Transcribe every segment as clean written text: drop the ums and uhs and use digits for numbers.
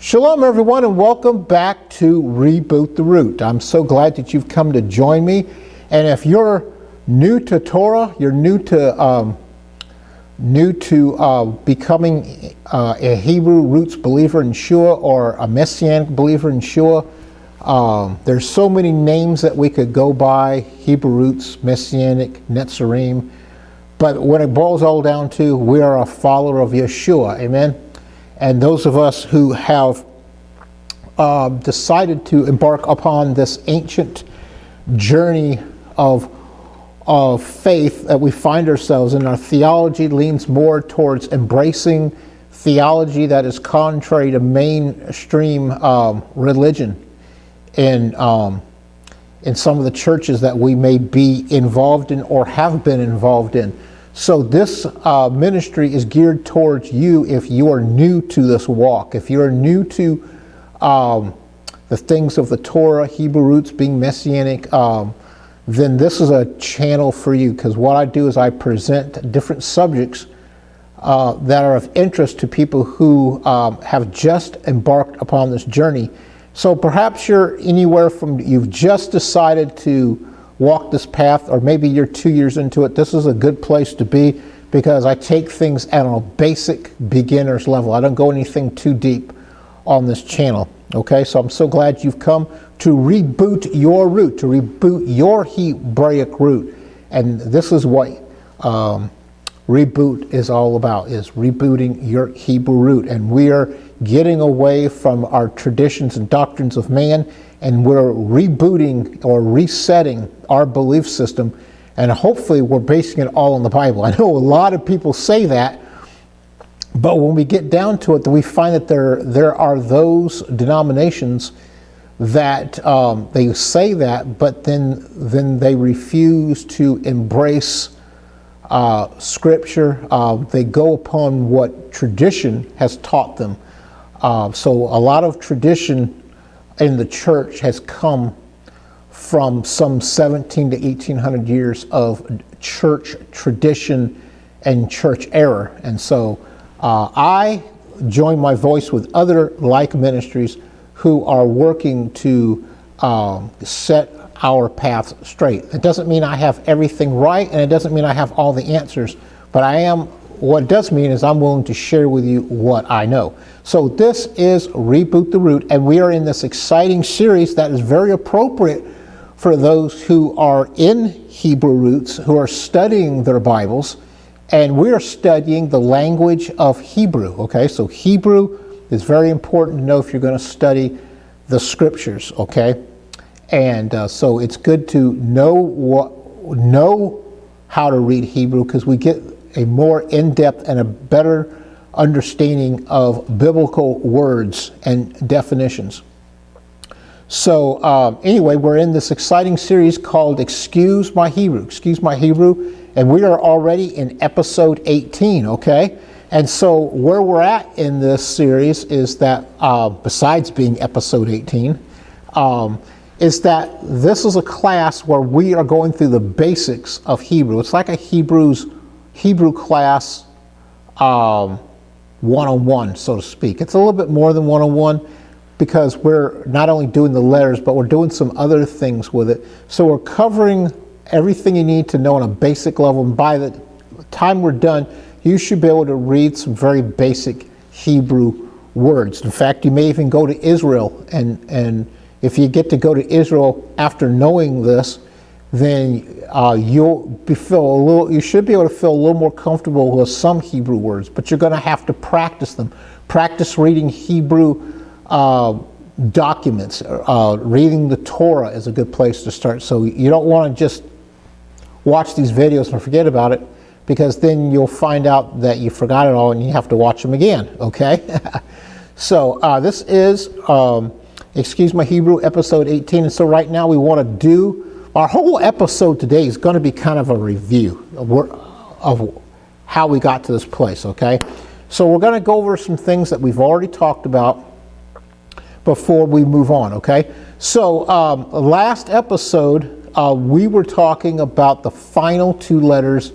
Shalom everyone, and welcome back to Reboot the Root. I'm so glad that you've come to join me. And if you're new to Torah, you're new to becoming a Hebrew roots believer in Yeshua or a Messianic believer in Yeshua, there's so many names that we could go by: Hebrew roots, Messianic, Netzarim. But when it boils all down to, we are a follower of Yeshua, amen? And those of us who have decided to embark upon this ancient journey of faith that we find ourselves in, our theology leans more towards embracing theology that is contrary to mainstream religion in some of the churches that we may be involved in or have been involved in. So this ministry is geared towards you if you are new to this walk. If you're new to the things of the Torah, Hebrew roots, being Messianic, then this is a channel for you, because what I do is I present different subjects that are of interest to people who have just embarked upon this journey. So perhaps you're anywhere from, you've just decided to walk this path, or maybe you're 2 years into it. This is a good place to be, because I take things at a basic beginner's level. I don't go anything too deep on this channel. Okay, so I'm so glad you've come to reboot your root, to reboot your Hebraic root. And this is what reboot is all about, is rebooting your Hebrew root. And we are getting away from our traditions and doctrines of man, and we're rebooting or resetting our belief system, and hopefully we're basing it all on the Bible. I know a lot of people say that, but when we get down to it, we find that there are those denominations that they say that, but then they refuse to embrace Scripture. They go upon what tradition has taught them. So a lot of tradition in the church has come from some 17 to 1800 years of church tradition and church error. And so I join my voice with other like ministries who are working to set our path straight. It doesn't mean I have everything right, and it doesn't mean I have all the answers, but what it does mean is I'm willing to share with you what I know. So this is Reboot the Root, and we are in this exciting series that is very appropriate for those who are in Hebrew roots, who are studying their Bibles, and we are studying the language of Hebrew. Okay, so Hebrew is very important to know if you're going to study the Scriptures. Okay, and so it's good to know how to read Hebrew, because we get a more in-depth and a better understanding of biblical words and definitions. So anyway, we're in this exciting series called Excuse My Hebrew, and we are already in episode 18, okay? And so where we're at in this series is that, besides being episode 18, is that this is a class where we are going through the basics of Hebrew. It's like a Hebrew class 101, so to speak. It's a little bit more than 101, because we're not only doing the letters, but we're doing some other things with it. So we're covering everything you need to know on a basic level, and by the time we're done, you should be able to read some very basic Hebrew words. In fact, you may even go to Israel, and if you get to go to Israel after knowing this, then you should be able to feel a little more comfortable with some Hebrew words, but you're going to have to practice them. Practice reading Hebrew documents. Reading the Torah is a good place to start. So you don't want to just watch these videos and forget about it, because then you'll find out that you forgot it all and you have to watch them again, okay? So this is Excuse My Hebrew, episode 18. And so right now we want to do, our whole episode today is going to be kind of a review of how we got to this place, okay? So we're going to go over some things that we've already talked about before we move on, okay? So last episode, we were talking about the final two letters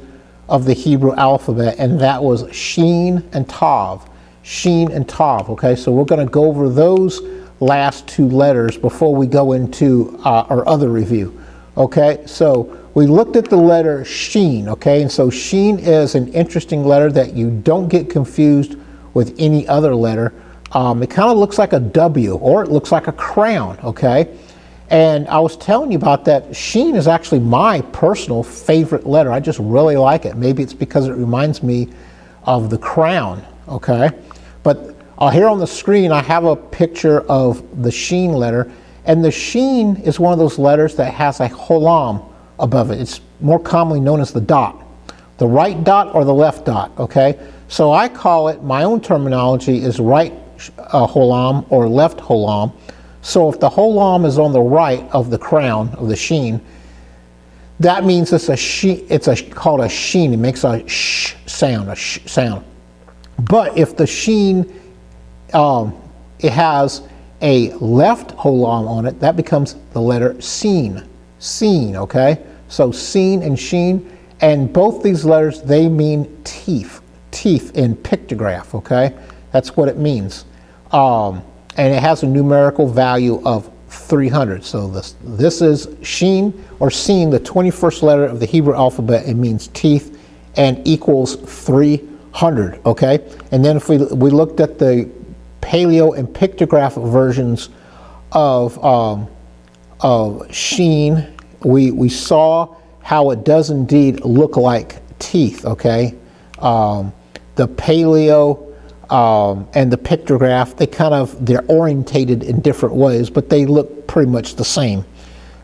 of the Hebrew alphabet, and that was Shin and Tav. sheen, and tav. Okay, so we're going to go over those last two letters before we go into our other review. Okay, so we looked at the letter sheen. Okay, and so sheen is an interesting letter that you don't get confused with any other letter. It kind of looks like a W, or it looks like a crown. Okay, and I was telling you about that. Sheen is actually my personal favorite letter. I just really like it. Maybe it's because it reminds me of the crown. Okay, but here on the screen I have a picture of the sheen letter, and the sheen is one of those letters that has a holam above it. It's more commonly known as the dot, the right dot or the left dot. Okay, so I call it, my own terminology is right holam or left holam. So if the holam is on the right of the crown of the sheen, that means it's a sheen. It's called a sheen. It makes a sh sound, a sh sound. But if the sheen, it has a left holam on it, that becomes the letter seen. Seen, okay? So seen and sheen, and both these letters, they mean teeth. Teeth in pictograph, okay? That's what it means. And it has a numerical value of 300. So this is sheen or seen, the 21st letter of the Hebrew alphabet. It means teeth and equals 300, okay? And then if we looked at the paleo and pictograph versions of sheen, we saw how it does indeed look like teeth, okay? The paleo and the pictograph, they're orientated in different ways, but they look pretty much the same,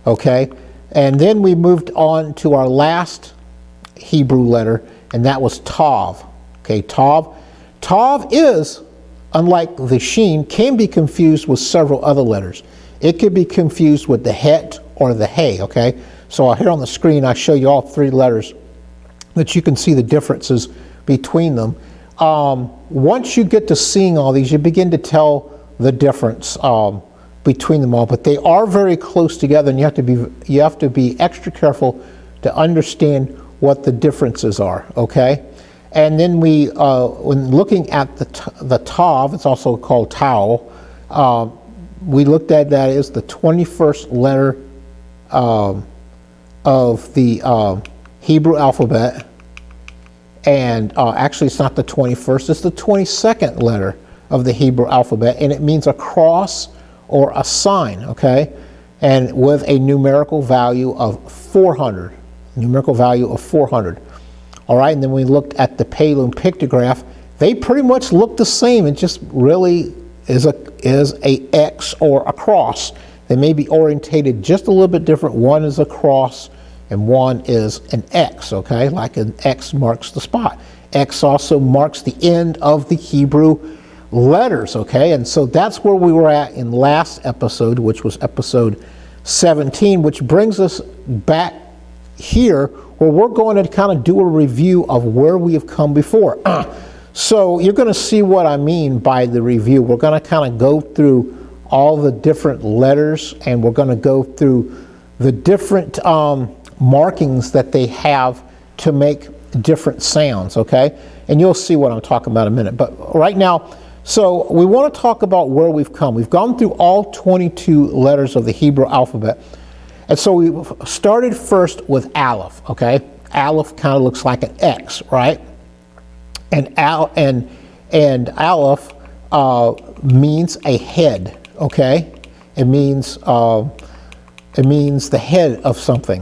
okay? And then we moved on to our last Hebrew letter, and that was tav, okay? Tav is, unlike the sheen, can be confused with several other letters. It could be confused with the het or the hey, okay? So here on the screen, I show you all three letters that you can see the differences between them. Once you get to seeing all these, you begin to tell the difference between them all, but they are very close together, and you have to be extra careful to understand what the differences are, okay? And then when looking at the tav, it's also called tau, we looked at that as the 21st letter of the Hebrew alphabet. And actually it's not the 21st, it's the 22nd letter of the Hebrew alphabet, and it means a cross or a sign, okay? And with a numerical value of 400, numerical value of 400. All right, and then we looked at the paleo and pictograph. They pretty much look the same. It just really is a X or a cross. They may be orientated just a little bit different. One is a cross, and one is an X, okay? Like an X marks the spot. X also marks the end of the Hebrew letters, okay? And so that's where we were at in last episode, which was episode 17, which brings us back here where we're going to kind of do a review of where we have come before. So you're going to see what I mean by the review. We're going to kind of go through all the different letters, and we're going to go through the different markings that they have to make different sounds, okay? And you'll see what I'm talking about in a minute. But right now, so we want to talk about where we've come. We've gone through all 22 letters of the Hebrew alphabet. And so we started first with aleph, okay? Aleph kind of looks like an X, right? And aleph means a head, okay? It means the head of something.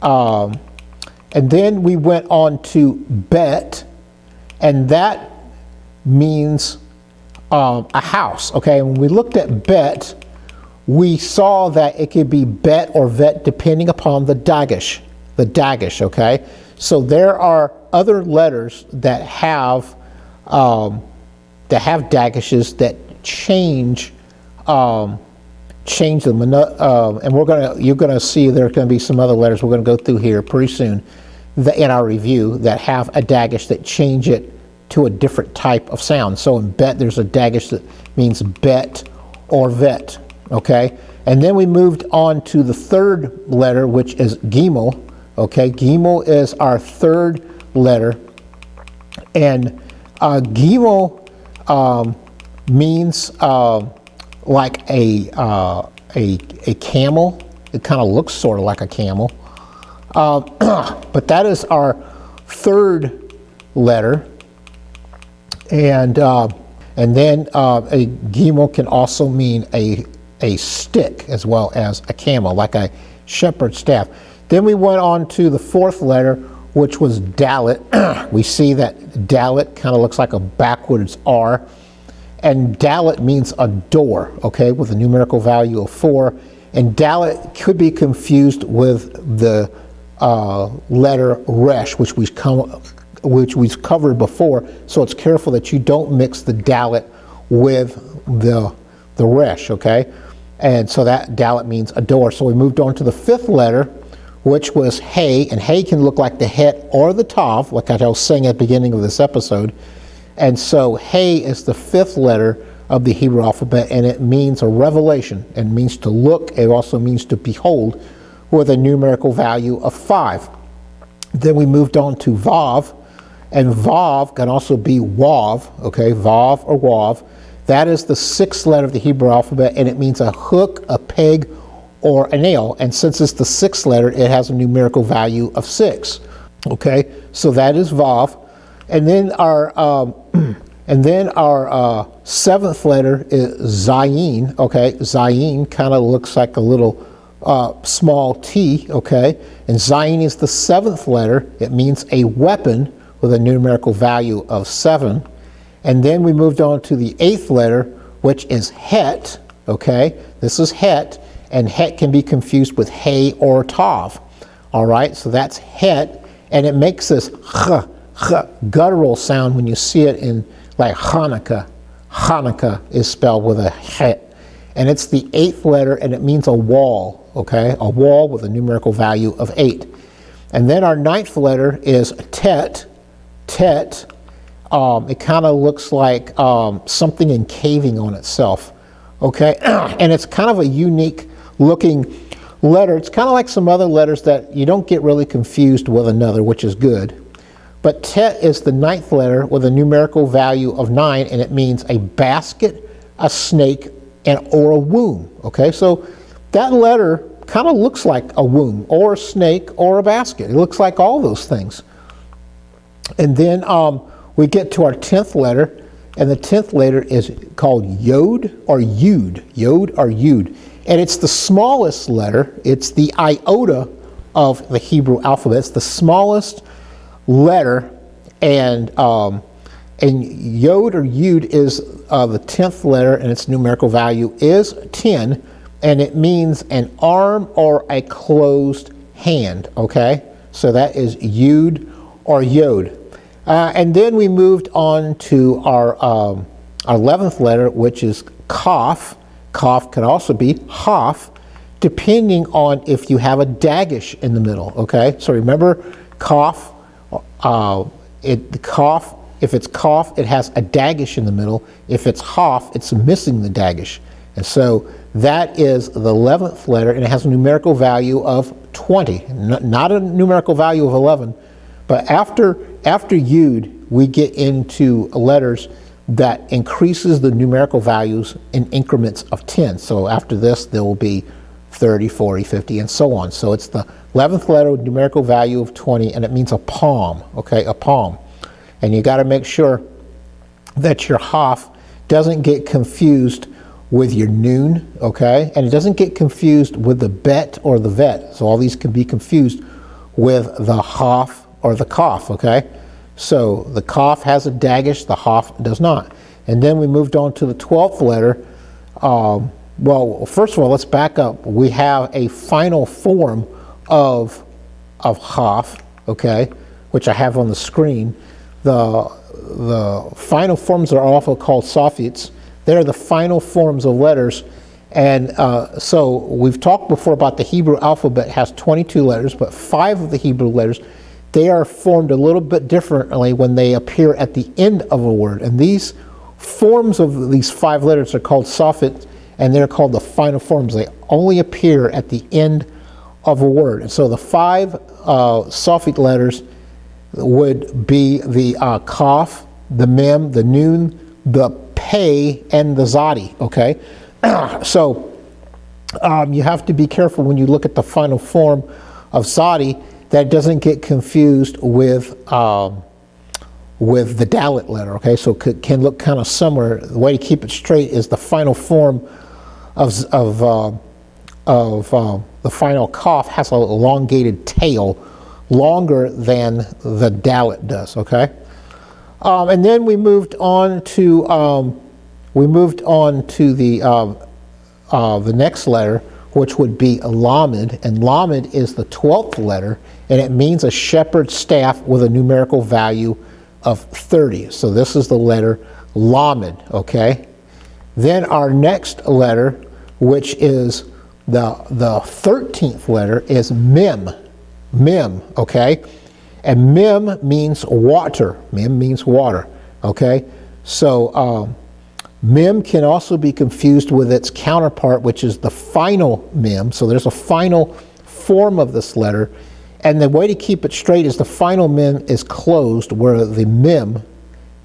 And then we went on to bet, and that means a house, okay? And when we looked at bet, we saw that it could be bet or vet depending upon the dagesh, okay? So there are other letters that have dageshes that change them, and you're gonna see there's gonna be some other letters we're gonna go through here pretty soon in our review that have a dagesh that change it to a different type of sound. So in bet, there's a dagesh that means bet or vet, okay? And then we moved on to the third letter, which is gimel, okay? Gimel is our third letter, and gimel means like a camel. It kind of looks sort of like a camel. But that is our third letter. And then a gimel can also mean a stick as well as a camel, like a shepherd's staff. Then we went on to the fourth letter, which was dalet. We see that dalet kind of looks like a backwards R. And dalet means a door, okay, with a numerical value of 4. And dalet could be confused with the letter resh, which we've covered before. So it's careful that you don't mix the dalet with the resh, okay? And so that dalet means a door. So we moved on to the fifth letter, which was hey, and hey can look like the het or the tav, like I was saying at the beginning of this episode. And so hey is the fifth letter of the Hebrew alphabet, and it means a revelation. It means to look. It also means to behold, with a numerical value of 5. Then we moved on to vav, and vav can also be wav, okay, vav or wav. That is the sixth letter of the Hebrew alphabet, and it means a hook, a peg, or a nail. And since it's the sixth letter, it has a numerical value of 6. Okay, so that is vav. And then our seventh letter is zayin. Okay, zayin kind of looks like a little small t. Okay, and zayin is the seventh letter. It means a weapon with a numerical value of 7. And then we moved on to the eighth letter, which is het. Okay, this is het, and het can be confused with hey or tav. All right, so that's het, and it makes this guttural sound when you see it in like Hanukkah. Hanukkah is spelled with a het, and it's the eighth letter, and it means a wall. Okay, a wall with a numerical value of 8. And then our ninth letter is tet. Tet. It kind of looks like something encaving on itself, okay? And it's kind of a unique looking letter. It's kind of like some other letters that you don't get really confused with another, which is good. But tet is the ninth letter with a numerical value of 9, and it means a basket, a snake, or a womb, okay? So that letter kind of looks like a womb or a snake or a basket. It looks like all those things. And then we get to our 10th letter, and the 10th letter is called yod or yud. Yod or yud. And it's the smallest letter. It's the iota of the Hebrew alphabet. It's the smallest letter, and yod or yud is the 10th letter, and its numerical value is 10, and it means an arm or a closed hand, okay? So that is yud or yod. And then we moved on to our 11th letter, which is kaf. Kaf can also be haf, depending on if you have a dagesh in the middle, okay? So remember, kaf, if it's kaf, it has a dagesh in the middle. If it's haf, it's missing the dagesh. And so that is the 11th letter, and it has a numerical value of 20, not a numerical value of 11. But after yud, we get into letters that increases the numerical values in increments of 10. So after this, there will be 30, 40, 50, and so on. So it's the 11th letter with numerical value of 20, and it means a palm, okay, a palm. And you got to make sure that your haf doesn't get confused with your noon, okay? And it doesn't get confused with the bet or the vet. So all these can be confused with the haf or the kaf, okay? So the kaf has a dagesh, the haf does not. And then we moved on to the 12th letter. Well, first of all, let's back up. We have a final form of haf, okay, which I have on the screen. The final forms are also called suffix. They're the final forms of letters. And so we've talked before about the Hebrew alphabet has 22 letters, but 5 of the Hebrew letters, they are formed a little bit differently when they appear at the end of a word. And these forms of these 5 letters are called suffix, and they're called the final forms. They only appear at the end of a word. And so the 5 suffix letters would be the kaf, the mem, the nun, the pay and the zadi, okay? So you have to be careful when you look at the final form of zadi that it doesn't get confused with the Dalit letter, okay? So it can look kind of similar. The way to keep it straight is the final form of the final Kaf has an elongated tail, longer than the Dalit does, okay? And then we moved on to the next letter, which would be Lamed, and Lamed is the 12th letter, and it means a shepherd's staff with a numerical value of 30. So this is the letter Lamed, okay? Then our next letter, which is the 13th letter, is Mem. Mem, okay? And Mem means water. Mem means water, okay? So Mem can also be confused with its counterpart, which is the final Mem. So there's a final form of this letter. And the way to keep it straight is the final Mem is closed, where the Mem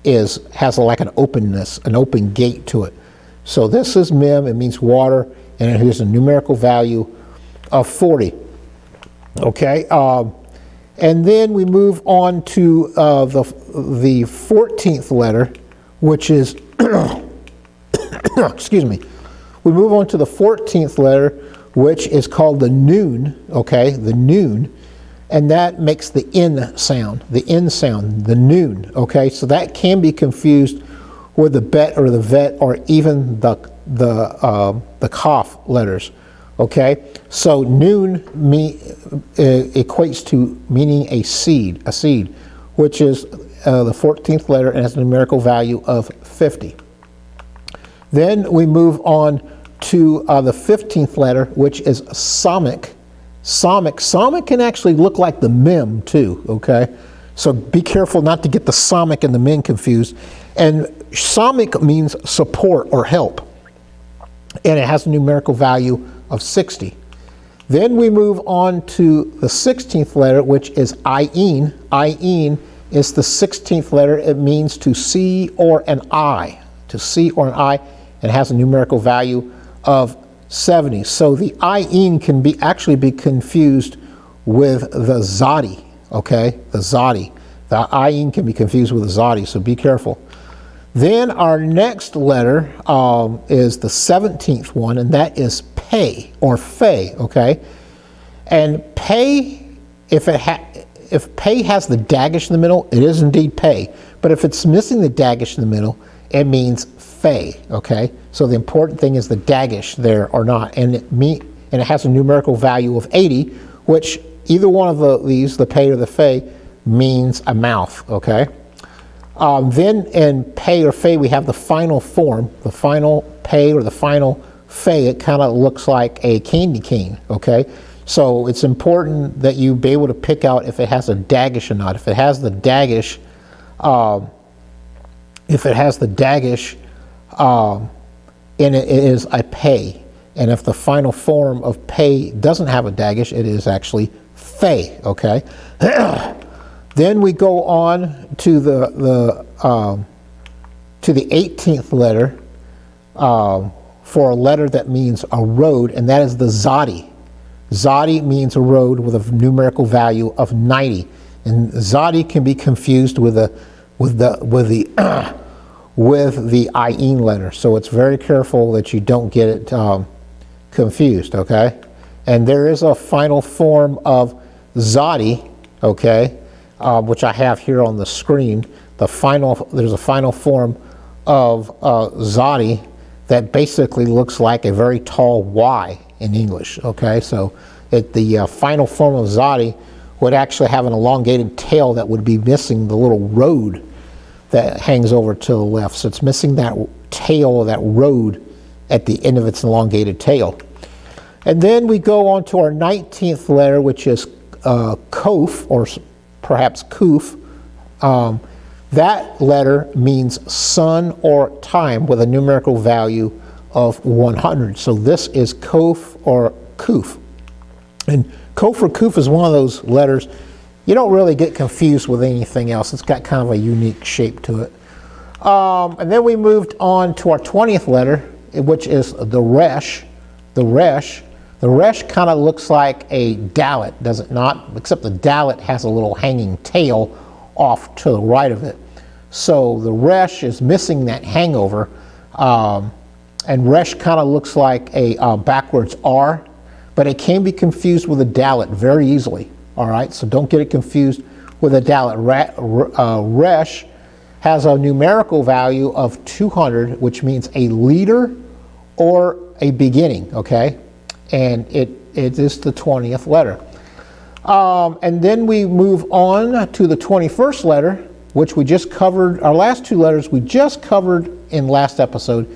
has like an openness, an open gate to it. So this is Mem, it means water, and it has a numerical value of 40. Okay, and then we move on to the 14th letter, which is, excuse me, we move on to the 14th letter, which is called the Nun, okay, the Nun, and that makes the N sound, the Nun, okay, so that can be confused with the Bet or the Vet or even the Kaf letters. Okay, so Nun equates to meaning a seed, which is the 14th letter and has a numerical value of 50. Then we move on to the 15th letter, which is Samik. Samik can actually look like the Mem too, okay? So be careful not to get the Samik and the Mem confused. And Samik means support or help, and it has a numerical value of 60. Then we move on to the 16th letter, which is Ayin. Ayin is the 16th letter. It means to see or an eye. To see or an eye, and has a numerical value of 70. So the Ayin can actually be confused with the Zadi, okay? The Zadi. The Ayin can be confused with the Zadi, so be careful. Then our next letter is the 17th one, and that is Pei or Fei, okay? And Pei, if Pei has the dagish in the middle, it is indeed Pei. But if it's missing the dagish in the middle, it means Fei, okay? So the important thing is the dagish there or not, and it has a numerical value of 80, which either one of these, the Pei or the Fei, means a mouth, okay? Then in Pei or Fei, we have the final form, the final Pei or the final Fei. It kind of looks like a candy cane, okay? So it's important that you be able to pick out if it has a dagish or not. If it has the dagish, and it is a Pei. And if the final form of Pei doesn't have a dagish, it is actually Fei, okay? Then we go on to the 18th letter for a letter that means a road, and that is the Zadi. Zadi means a road with a numerical value of 90, and Zadi can be confused with the Ayin letter. So it's very careful that you don't get it confused. Okay, and there is a final form of Zadi. Okay. Which I have here on the screen. There's a final form of Zadi that basically looks like a very tall Y in English, okay? So the final form of Zadi would actually have an elongated tail that would be missing the little road that hangs over to the left. So it's missing that tail, that road at the end of its elongated tail. And then we go on to our 19th letter, which is Kof, or perhaps Kuf. That letter means sun or time with a numerical value of 100. So this is Kof or Kuf. And Kof or Kuf is one of those letters you don't really get confused with anything else. It's got kind of a unique shape to it. And then we moved on to our 20th letter, which is the resh. The resh. The resh kind of looks like a dalet, does it not? Except the dalet has a little hanging tail off to the right of it. So the resh is missing that hangover. And resh kind of looks like a backwards R, but it can be confused with a dalet very easily. All right, so don't get it confused with a dalet. Resh has a numerical value of 200, which means a leader or a beginning, okay? And it is the 20th letter. And then we move on to the 21st letter, which we just covered. Our last two letters we just covered in last episode,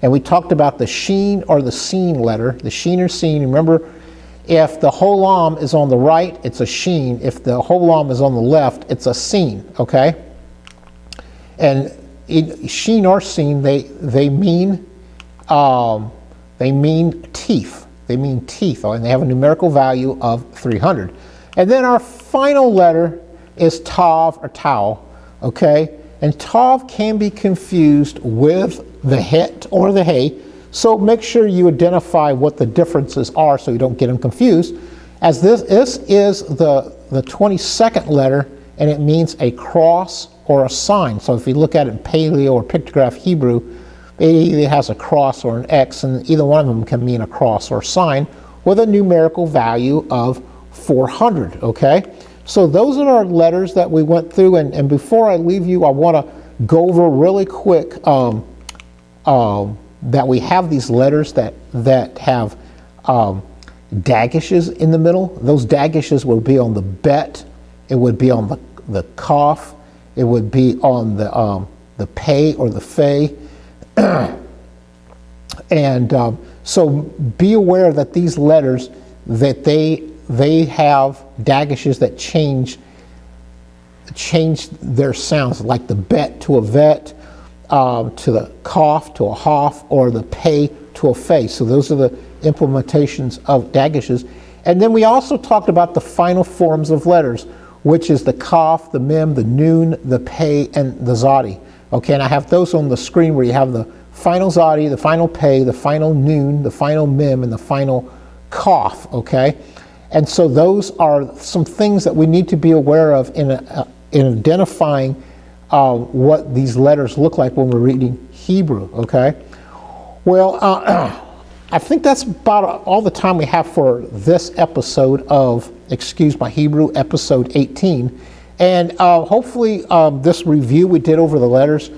and we talked about the sheen or the seen letter, the sheen or seen. Remember, if the holam is on the right, it's a sheen. If the holam is on the left, it's a seen, okay? And sheen or seen, they mean teeth. They mean teeth, and they have a numerical value of 300. And then our final letter is tav or tau, okay? And tav can be confused with the het or the hey, so make sure you identify what the differences are so you don't get them confused. As this is the 22nd letter, and it means a cross or a sign. So if you look at it in Paleo or pictograph Hebrew, it either has a cross or an X, and either one of them can mean a cross or a sign with a numerical value of 400, okay? So those are our letters that we went through, and before I leave you, I want to go over really quick that we have these letters that have dagishes in the middle. Those dagishes will be on the bet, it would be on the kaf, it would be on the pay or the fey. And so be aware that these letters, that they have dagishes that change their sounds, like the bet to a vet, to the kaf to a hof, or the pay to a fey. So those are the implementations of dagishes. And then we also talked about the final forms of letters, which is the kaf, the mem, the noon, the pay, and the zadi. Okay, and I have those on the screen where you have the final zadi, the final pay, the final noon, the final mem, and the final kaf, okay? And so those are some things that we need to be aware of in identifying what these letters look like when we're reading Hebrew, okay? Well, I think that's about all the time we have for this episode of Excuse My Hebrew, episode 18. And hopefully this review we did over the letters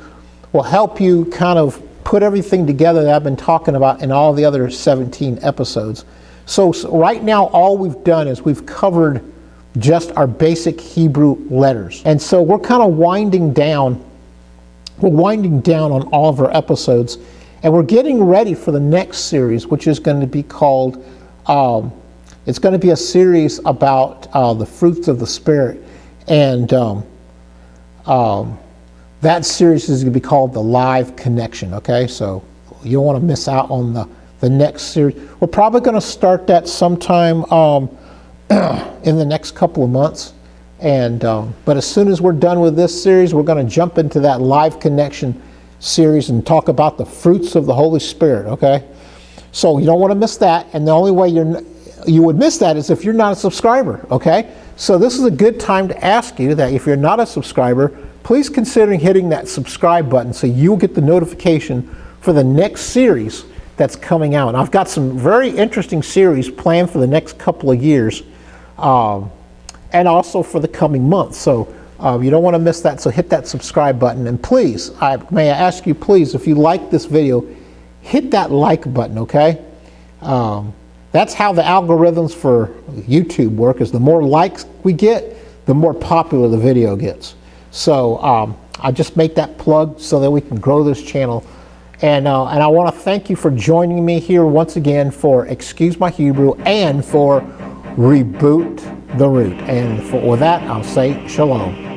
will help you kind of put everything together that I've been talking about in all the other 17 episodes. So right now all we've done is we've covered just our basic Hebrew letters. And so we're kind of winding down. We're winding down on all of our episodes, and we're getting ready for the next series, which is going to be called, it's going to be a series about the fruits of the Spirit. And that series is going to be called The Live Connection, okay? So you don't want to miss out on the next series. We're probably going to start that sometime in the next couple of months. And but as soon as we're done with this series, we're going to jump into that Live Connection series and talk about the fruits of the Holy Spirit, okay? So you don't want to miss that. And the only way you would miss that is if you're not a subscriber, okay? So this is a good time to ask you that if you're not a subscriber, please consider hitting that subscribe button so you'll get the notification for the next series that's coming out. And I've got some very interesting series planned for the next couple of years, and also for the coming months. So you don't want to miss that, so hit that subscribe button. And please, may I ask you, please, if you like this video, hit that like button, okay? That's how the algorithms for YouTube work, is the more likes we get, the more popular the video gets. So I just make that plug so that we can grow this channel. And I want to thank you for joining me here once again for Excuse My Hebrew and for Reboot the Root. And with that, I'll say shalom.